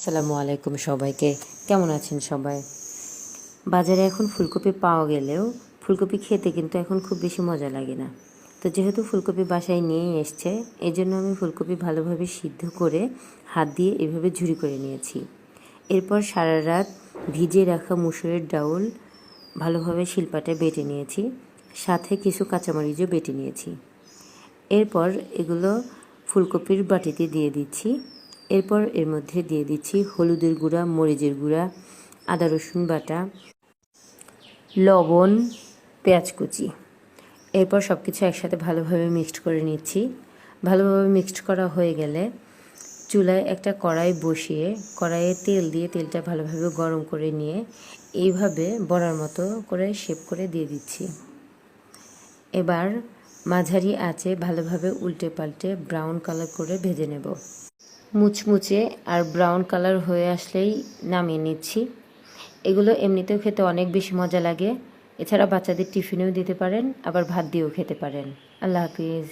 আসসালামু আলাইকুম সবাইকে। কেমন আছেন সবাই? বাজারে এখন ফুলকপি পাওয়া গেলেও ফুলকপি খেতে কিন্তু এখন খুব বেশি মজা লাগে না। তো যেহেতু ফুলকপি বাসায় নিয়েই এসছে, এই জন্য আমি ফুলকপি ভালোভাবে সিদ্ধ করে হাত দিয়ে এভাবে ঝুরি করে নিয়েছি। এরপর সারা রাত ভিজিয়ে রাখা মুসুরের ডাউল ভালোভাবে শিলপাটায় বেটে নিয়েছি, সাথে কিছু কাঁচামরিচও বেটে নিয়েছি। এরপর এগুলো ফুলকপির বাটিতে দিয়ে দিচ্ছি। এরপর এর মধ্যে দিয়ে দিচ্ছি হলুদের গুঁড়া, মরিচের গুঁড়া, আদা রসুন বাটা, লবণ, পেঁয়াজ কুচি। এরপর সব কিছু একসাথে ভালোভাবে মিক্সড করে নিচ্ছি। ভালোভাবে মিক্সড করা হয়ে গেলে চুলায় একটা কড়াই বসিয়ে কড়াইয়ে তেল দিয়ে তেলটা ভালোভাবে গরম করে নিয়ে এইভাবে বড়ার মতো করে শেপ করে দিয়ে দিচ্ছি। এবার মাঝারি আঁচে ভালোভাবে উল্টে পাল্টে ব্রাউন কালার করে ভেজে নেব। মুচমুচে আর ব্রাউন কালার হয়ে আসলেই নামিয়ে নিচ্ছি। এগুলো এমনিতেও খেতে অনেক বেশি মজা লাগে। এছাড়া বাচ্চাদের টিফিনেও দিতে পারেন, আবার ভাত দিয়েও খেতে পারেন। আল্লাহ হাফিজ।